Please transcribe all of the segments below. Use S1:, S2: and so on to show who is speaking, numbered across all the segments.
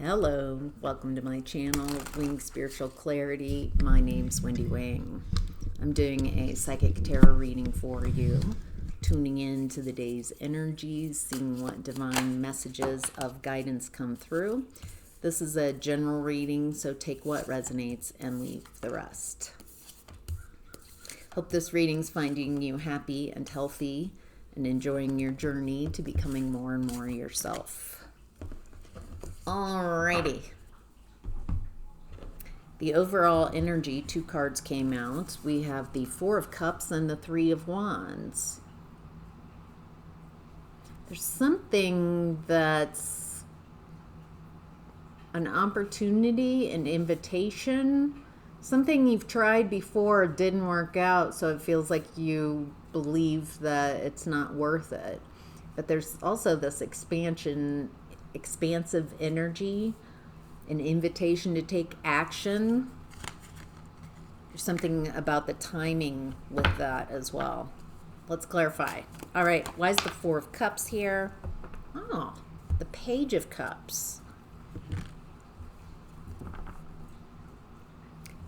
S1: Hello, welcome to my channel, Wing Spiritual Clarity. My name's Wendy Wing. I'm doing a psychic tarot reading for you, tuning in to the day's energies, seeing what divine messages of guidance come through. This is a general reading, so take what resonates and leave the rest. Hope this reading's finding you happy and healthy and enjoying your journey to becoming more and more yourself. Alrighty. The overall energy, 2 cards came out. We have the 4 of Cups and the 3 of Wands. There's something that's an opportunity, an invitation, something you've tried before, didn't work out, so it feels like you believe that it's not worth it. But there's also this expansive energy, an invitation to take action. There's something about the timing with that as well. Let's clarify. All right, why is the 4 of Cups here? Oh, the Page of Cups.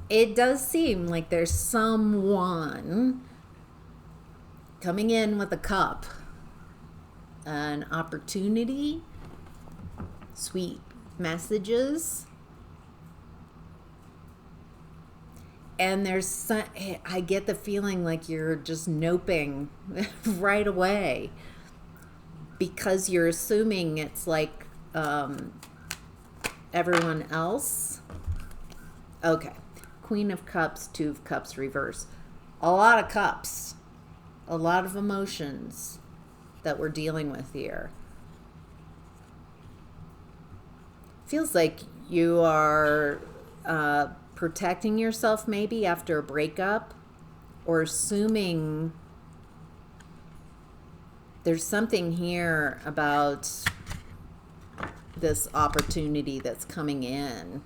S1: It does seem like there's someone coming in with a cup, an opportunity, sweet messages, and I get the feeling like you're just noping right away because you're assuming it's like everyone else. Okay, Queen of Cups, 2 of Cups reverse. A lot of cups, a lot of emotions that we're dealing with here. Feels like you are protecting yourself maybe after a breakup, or assuming there's something here about this opportunity that's coming in.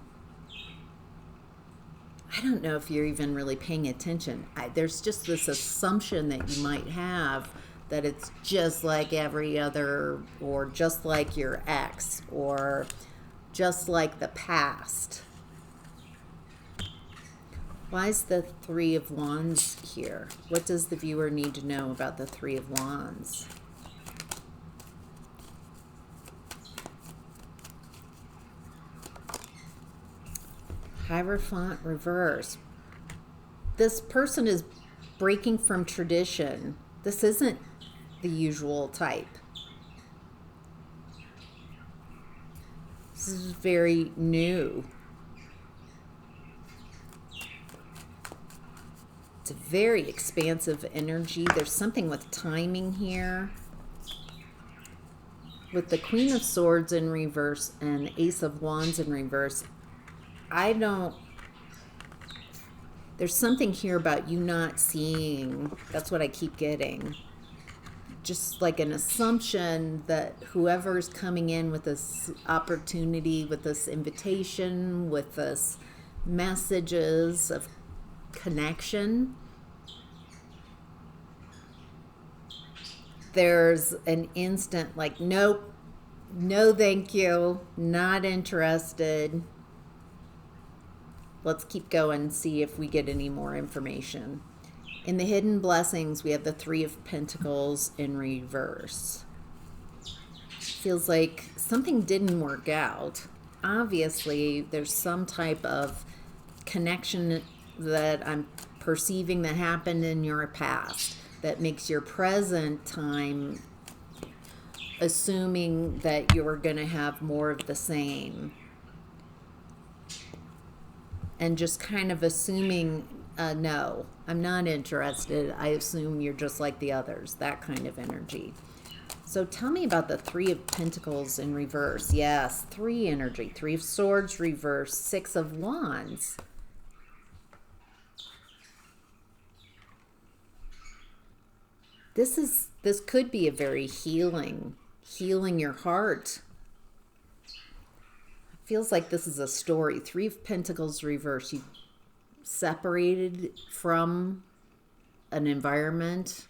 S1: I don't know if you're even really paying attention. There's just this assumption that you might have that it's just like every other, or just like your ex, or just like the past. Why is the 3 of Wands here? What does the viewer need to know about the 3 of Wands? Hierophant reverse. This person is breaking from tradition. This isn't the usual type. This is very new. It's a very expansive energy. There's something with timing here. With the Queen of Swords in reverse and Ace of Wands in reverse, there's something here about you not seeing. That's what I keep getting. Just like an assumption that whoever's coming in with this opportunity, with this invitation, with this messages of connection, there's an instant like, nope, no thank you, not interested. Let's keep going and see if we get any more information. In the hidden blessings, we have the 3 of Pentacles in reverse. Feels like something didn't work out. Obviously, there's some type of connection that I'm perceiving that happened in your past that makes your present time assuming that you're going to have more of the same. And just kind of assuming, no, I'm not interested. I assume you're just like the others. That kind of energy. So tell me about the 3 of Pentacles in reverse. Yes, 3 energy. 3 of Swords reverse. 6 of Wands. This could be a very healing your heart. Feels like this is a story. 3 of Pentacles reverse. You separated from an environment,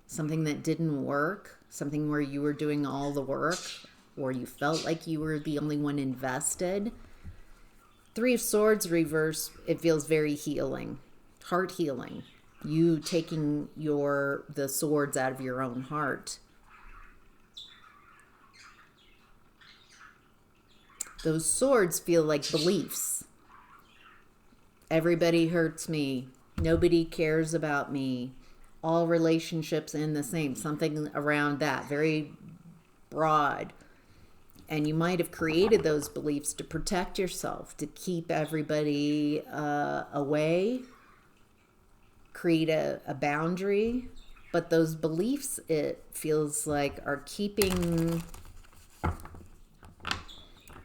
S1: something that didn't work, something where you were doing all the work, or you felt like you were the only one invested. Three of Swords reverse, it feels very healing, heart healing. You taking the swords out of your own heart. Those swords feel like beliefs. Everybody hurts me. Nobody cares about me. All relationships end the same. Something around that, very broad. And you might have created those beliefs to protect yourself, to keep everybody away, create a boundary. But those beliefs, it feels like, are keeping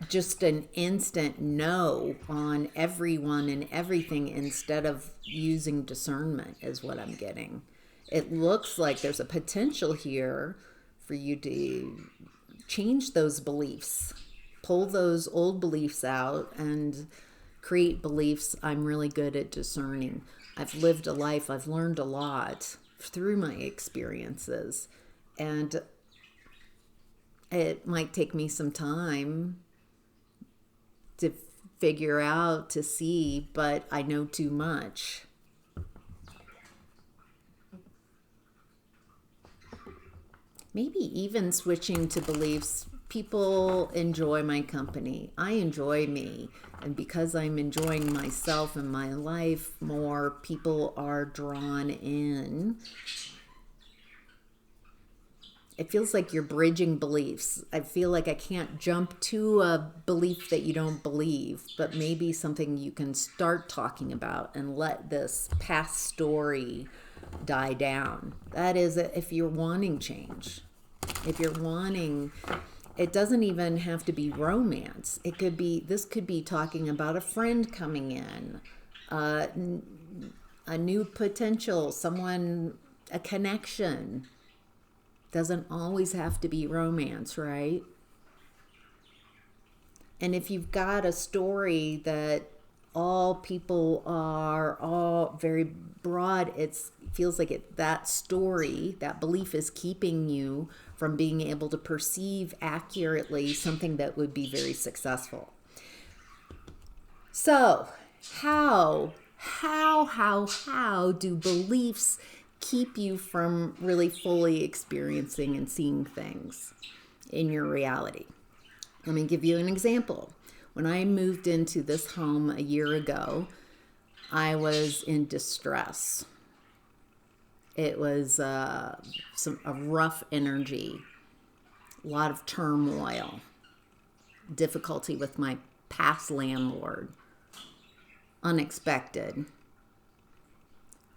S1: just an instant no on everyone and everything instead of using discernment, is what I'm getting. It looks like there's a potential here for you to change those beliefs, pull those old beliefs out and create beliefs. I'm really good at discerning. I've lived a life, I've learned a lot through my experiences, and it might take me some time to figure out, to see, but I know too much. Maybe even switching to beliefs, people enjoy my company. I enjoy me. And because I'm enjoying myself and my life more, people are drawn in. It feels like you're bridging beliefs. I feel like I can't jump to a belief that you don't believe, but maybe something you can start talking about and let this past story die down. That is, if you're wanting change. If you're wanting, it doesn't even have to be romance. This could be talking about a friend coming in, a new potential, someone, a connection. Doesn't always have to be romance, right? And if you've got a story that all people are all very broad, it feels like that story, that belief is keeping you from being able to perceive accurately something that would be very successful. So how do beliefs keep you from really fully experiencing and seeing things in your reality? Let me give you an example. When I moved into this home a year ago, I was in distress. It was a rough energy, a lot of turmoil, difficulty with my past landlord, unexpected.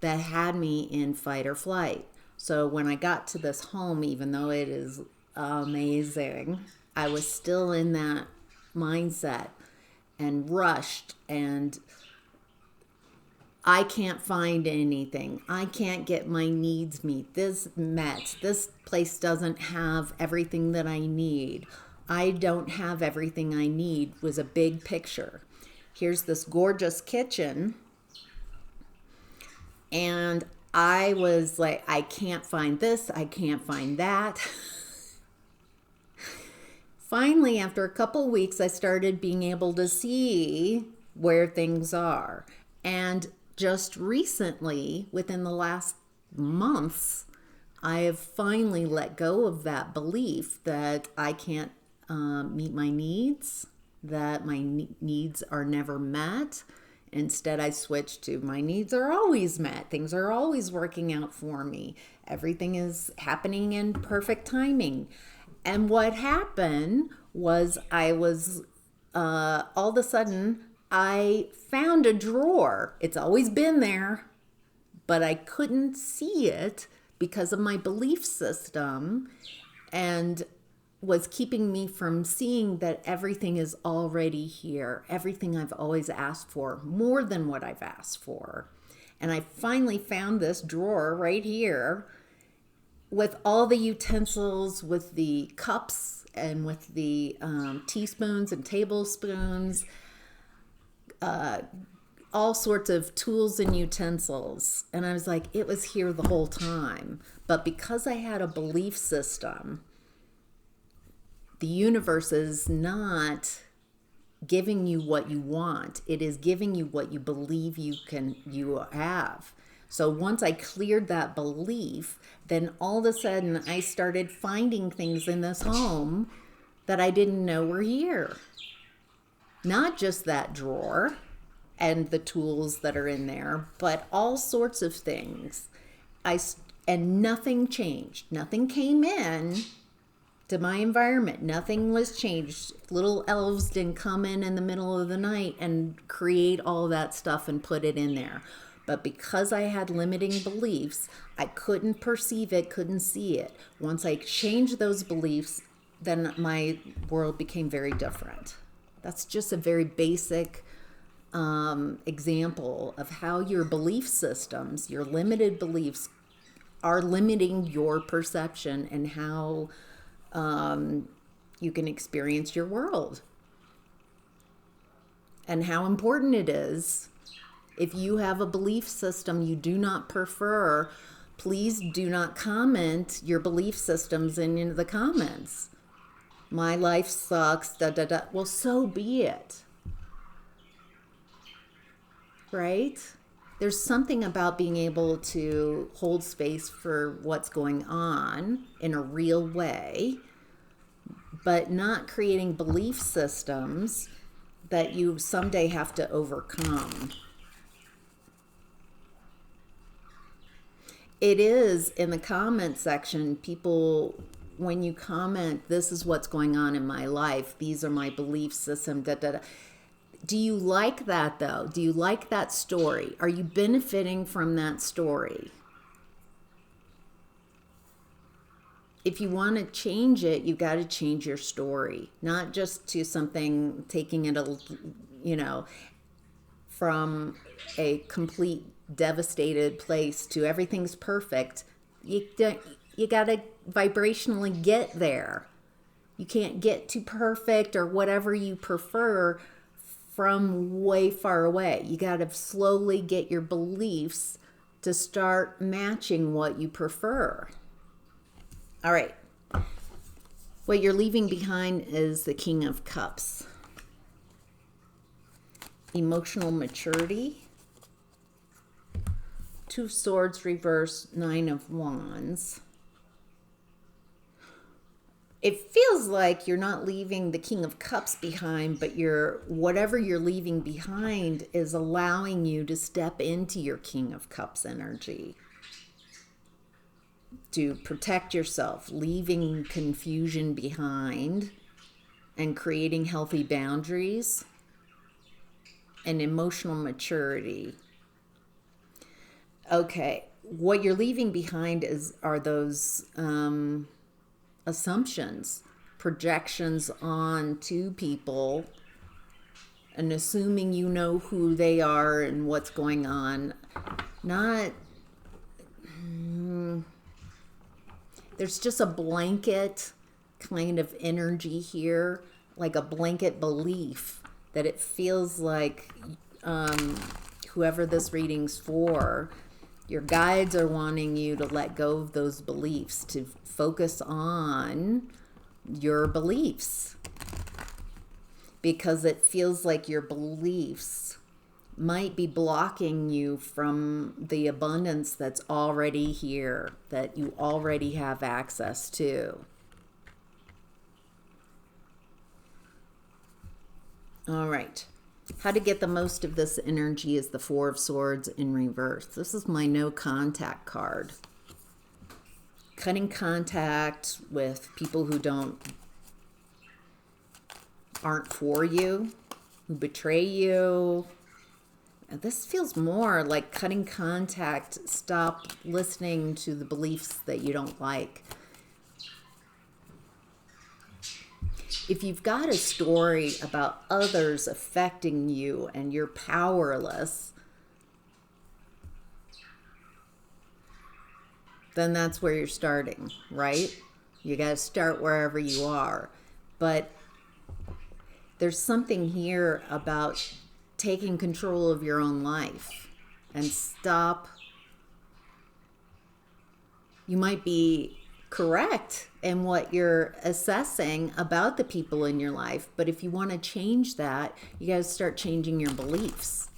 S1: That had me in fight or flight. So when I got to this home, even though it is amazing, I was still in that mindset and rushed, and I can't find anything. I can't get my needs met. This place doesn't have everything that I need. I don't have everything I need was a big picture. Here's this gorgeous kitchen. And I was like, I can't find this, I can't find that. Finally, after a couple weeks, I started being able to see where things are. And just recently, within the last months, I have finally let go of that belief that I can't meet my needs, that my needs are never met. Instead, I switched to my needs are always met. Things are always working out for me. Everything is happening in perfect timing. And what happened was all of a sudden, I found a drawer. It's always been there, but I couldn't see it because of my belief system, and was keeping me from seeing that everything is already here. Everything I've always asked for, more than what I've asked for. And I finally found this drawer right here with all the utensils, with the cups and with the teaspoons and tablespoons, all sorts of tools and utensils. And I was like, it was here the whole time. But because I had a belief system, The universe is not giving you what you want. It is giving you what you believe you have. So once I cleared that belief, then all of a sudden I started finding things in this home that I didn't know were here. Not just that drawer and the tools that are in there, but all sorts of things. And nothing changed. Nothing came in to my environment. Nothing was changed. Little elves didn't come in the middle of the night and create all that stuff and put it in there. But because I had limiting beliefs, I couldn't perceive it, couldn't see it. Once I changed those beliefs, then my world became very different. That's just a very basic example of how your belief systems, your limited beliefs, are limiting your perception and how you can experience your world. And how important it is. If you have a belief system you do not prefer, please do not comment your belief systems in the comments. My life sucks, da da da. Well, so be it. Right? There's something about being able to hold space for what's going on in a real way, but not creating belief systems that you someday have to overcome. It is in the comment section, people, when you comment, this is what's going on in my life, these are my belief system, da da da. Do you like that though? Do you like that story? Are you benefiting from that story? If you want to change it, you got to change your story, not just to something, taking it, from a complete devastated place to everything's perfect. You got to vibrationally get there. You can't get to perfect or whatever you prefer from way far away. You got to slowly get your beliefs to start matching what you prefer. All right. What you're leaving behind is the King of Cups. Emotional maturity. Two of Swords reverse, Nine of Wands. It feels like you're not leaving the King of Cups behind, but whatever you're leaving behind is allowing you to step into your King of Cups energy. To protect yourself, leaving confusion behind and creating healthy boundaries and emotional maturity. Okay, what you're leaving behind are those assumptions, projections onto people, and assuming you know who they are and what's going on. There's just a blanket kind of energy here, like a blanket belief that it feels like whoever this reading's for, your guides are wanting you to let go of those beliefs, to focus on your beliefs, because it feels like your beliefs might be blocking you from the abundance that's already here, that you already have access to. All right. How to get the most of this energy is the Four of Swords in reverse. This is my no contact card. Cutting contact with people who aren't for you, who betray you. This feels more like cutting contact. Stop listening to the beliefs that you don't like. If you've got a story about others affecting you and you're powerless, then that's where you're starting, right? You got to start wherever you are. But there's something here about taking control of your own life and stop. You might be correct in what you're assessing about the people in your life. But if you want to change that, you got to start changing your beliefs.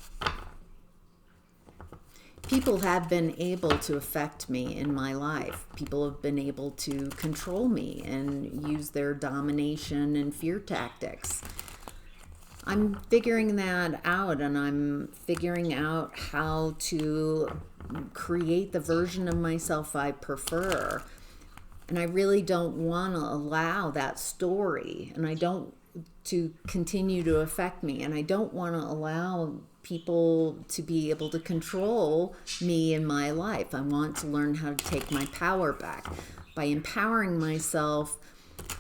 S1: People have been able to affect me in my life. People have been able to control me and use their domination and fear tactics. I'm figuring that out, and I'm figuring out how to create the version of myself I prefer. And I really don't want to allow that story, and I don't to continue to affect me, and I don't want to allow people to be able to control me in my life. I want to learn how to take my power back. By empowering myself,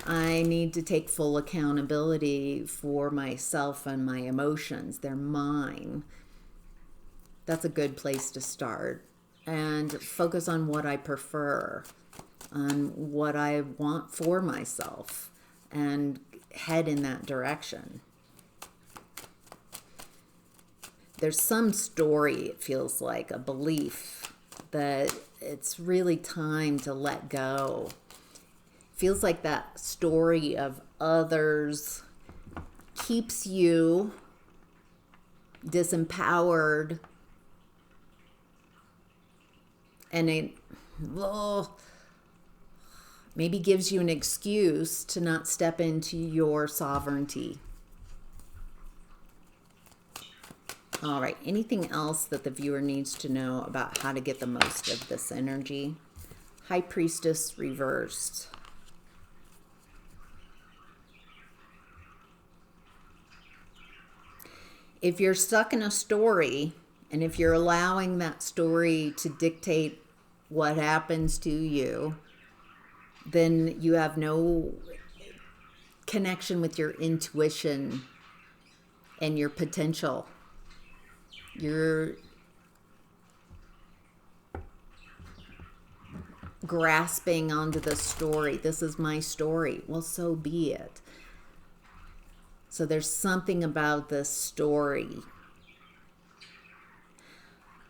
S1: I need to take full accountability for myself and my emotions. They're mine. That's a good place to start. And focus on what I prefer, on what I want for myself, and head in that direction. There's some story, it feels like, a belief that it's really time to let go. Feels like that story of others keeps you disempowered, and it maybe gives you an excuse to not step into your sovereignty. All right, anything else that the viewer needs to know about how to get the most of this energy? High Priestess reversed. If you're stuck in a story, and if you're allowing that story to dictate what happens to you, then you have no connection with your intuition and your potential. You're grasping onto the story. This is my story. Well, so be it. So there's something about this story.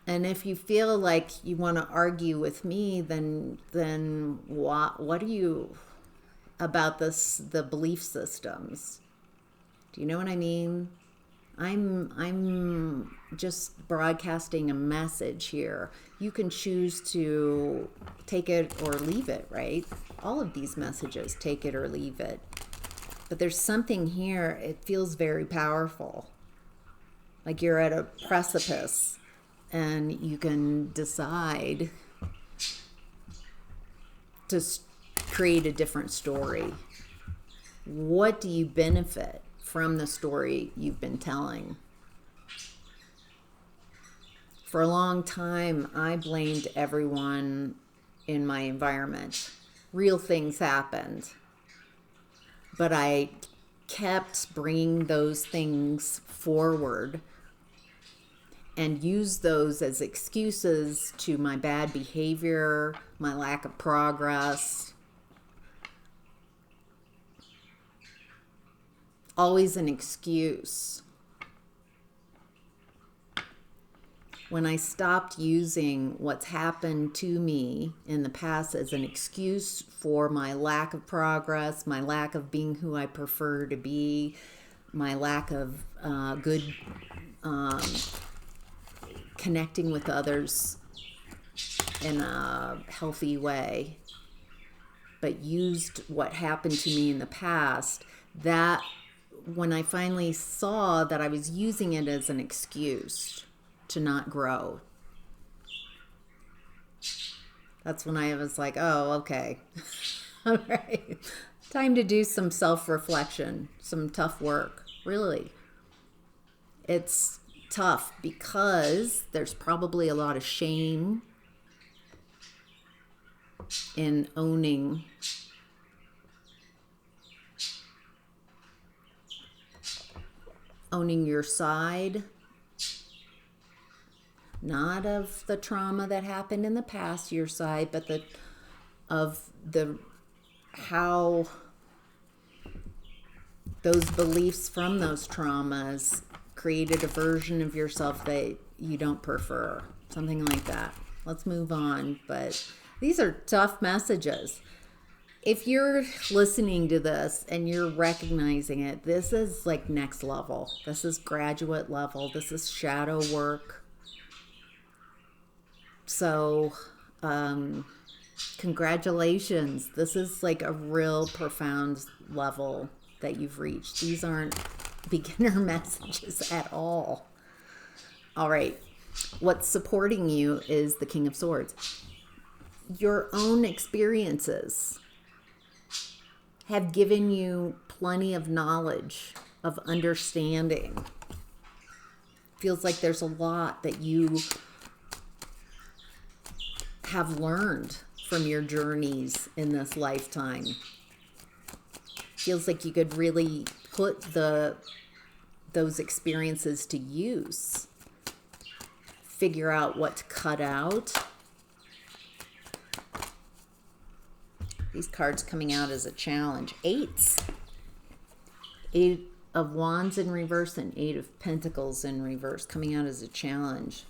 S1: And if you feel like you want to argue with me, then what do you about the belief systems? Do you know what I mean? I'm just broadcasting a message here. You can choose to take it or leave it, right? All of these messages, take it or leave it. But there's something here, it feels very powerful. Like you're at a precipice and you can decide to create a different story. What do you benefit from the story you've been telling? For a long time, I blamed everyone in my environment. Real things happened. But I kept bringing those things forward and used those as excuses to my bad behavior, my lack of progress. Always an excuse. When I stopped using what's happened to me in the past as an excuse for my lack of progress, my lack of being who I prefer to be, my lack of good connecting with others in a healthy way, but used what happened to me in the past, that when I finally saw that I was using it as an excuse to not grow, that's when I was like, oh, okay. All right. Time to do some self-reflection, some tough work. Really. It's tough because there's probably a lot of shame in owning your side, not of the trauma that happened in the past, your side, but how those beliefs from those traumas created a version of yourself that you don't prefer, something like that. Let's move on. But these are tough messages. If you're listening to this and you're recognizing it, this is like next level. This is graduate level. This is shadow work. So, congratulations. This is like a real profound level that you've reached. These aren't beginner messages at all. All right. What's supporting you is the King of Swords. Your own experiences have given you plenty of knowledge, of understanding. Feels like there's a lot that you have learned from your journeys in this lifetime. Feels like you could really put those experiences to use. Figure out what to cut out. These cards coming out as a challenge. Eights. 8 of Wands in reverse and 8 of Pentacles in reverse coming out as a challenge.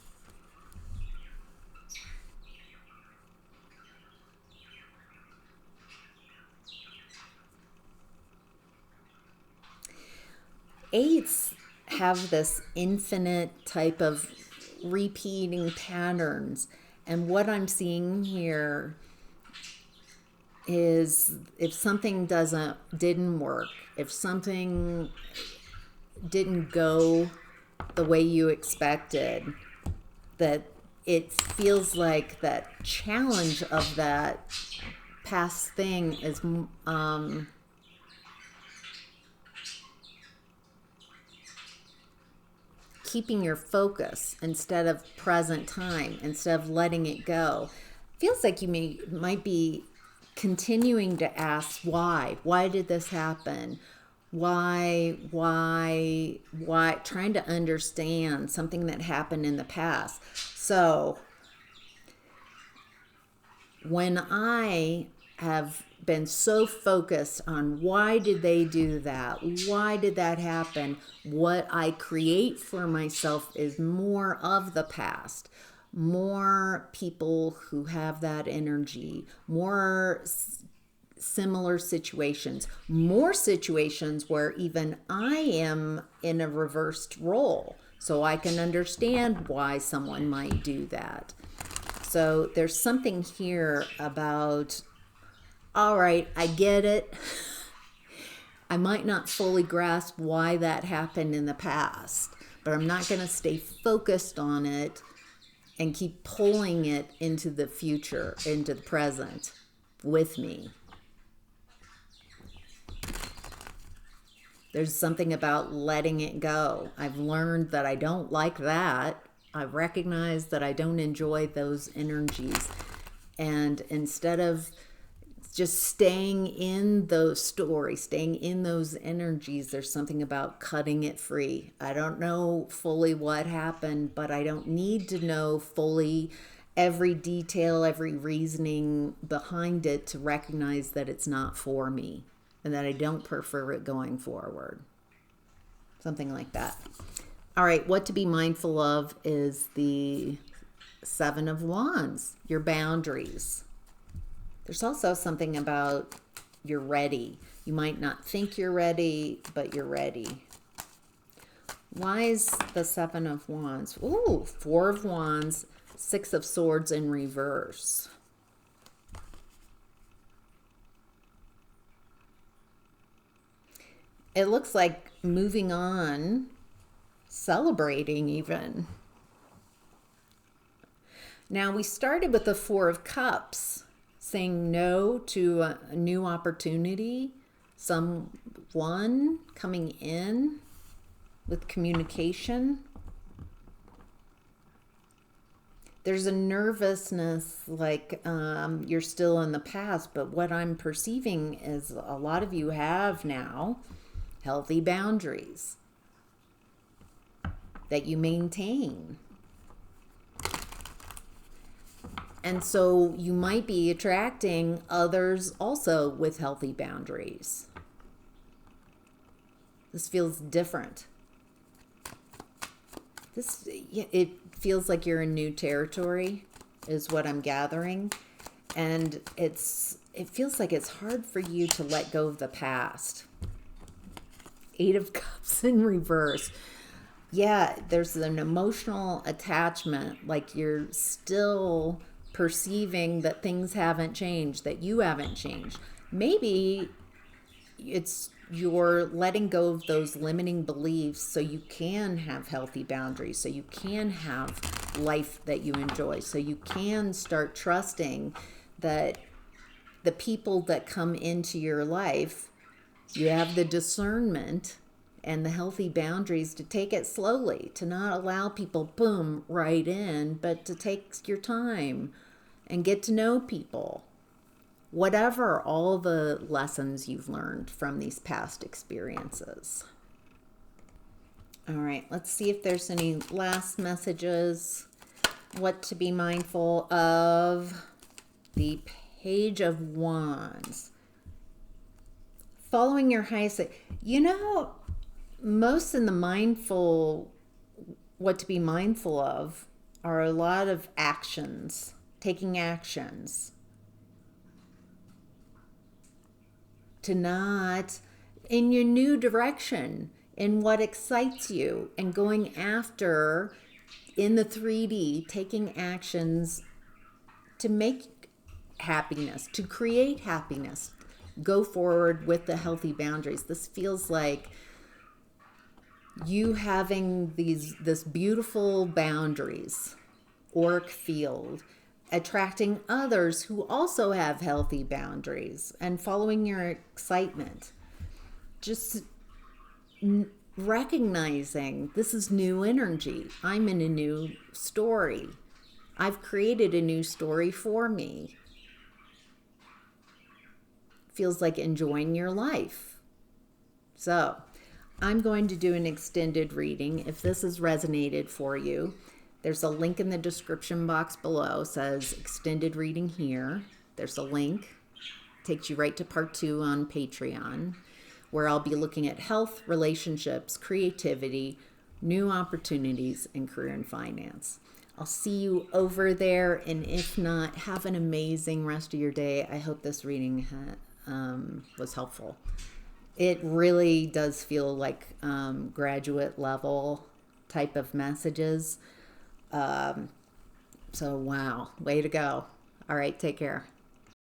S1: Eights have this infinite type of repeating patterns. And what I'm seeing here is if something didn't work, if something didn't go the way you expected, that it feels like that challenge of that past thing is keeping your focus instead of present time, instead of letting it go. Feels like you might be continuing to ask why did this happen, why, trying to understand something that happened in the past. So when I have been so focused on why did they do that, why did that happen, what I create for myself is more of the past, more people who have that energy, more similar situations, more situations where even I am in a reversed role, so I can understand why someone might do that. So there's something here about, all right, I get it. I might not fully grasp why that happened in the past, but I'm not going to stay focused on it and keep pulling it into the future, into the present with me. There's something about letting it go. I've learned that I don't like that. I recognize that I don't enjoy those energies. And instead of just staying in those stories, staying in those energies, there's something about cutting it free. I don't know fully what happened, but I don't need to know fully every detail, every reasoning behind it to recognize that it's not for me and that I don't prefer it going forward. Something like that. All right, what to be mindful of is the 7 of Wands, your boundaries. There's also something about you're ready. You might not think you're ready, but you're ready. Why is the 7 of Wands? Ooh, 4 of Wands, 6 of Swords in reverse. It looks like moving on, celebrating even. Now we started with the 4 of Cups, saying no to a new opportunity, someone coming in with communication. There's a nervousness, like you're still in the past, but what I'm perceiving is a lot of you have now healthy boundaries that you maintain. And so you might be attracting others also with healthy boundaries. This feels different. It feels like you're in new territory, is what I'm gathering. And it's it feels like it's hard for you to let go of the past. 8 of Cups in reverse. Yeah, there's an emotional attachment, like you're still perceiving that things haven't changed, that you haven't changed. Maybe it's you're letting go of those limiting beliefs so you can have healthy boundaries, so you can have life that you enjoy, so you can start trusting that the people that come into your life, you have the discernment and the healthy boundaries to take it slowly, to not allow people, boom, right in, but to take your time and get to know people. Whatever all the lessons you've learned from these past experiences. All right, let's see if there's any last messages. What to be mindful of. The Page of Wands. Following your highest. You know, most in the mindful, what to be mindful of are a lot of actions, taking actions. To not, in your new direction, in what excites you, and going after, in the 3D, taking actions to make happiness, to create happiness. Go forward with the healthy boundaries. This feels like you having this beautiful boundaries, auric field, attracting others who also have healthy boundaries and following your excitement. Just recognizing this is new energy. I'm in a new story. I've created a new story for me. Feels like enjoying your life. So I'm going to do an extended reading. If this has resonated for you, there's a link in the description box below. It says extended reading here. There's a link. Takes you right to part 2 on Patreon, where I'll be looking at health, relationships, creativity, new opportunities, and career and finance. I'll see you over there, and if not, have an amazing rest of your day. I hope this reading was helpful. It really does feel like graduate level type of messages. So wow, way to go. All right, take care.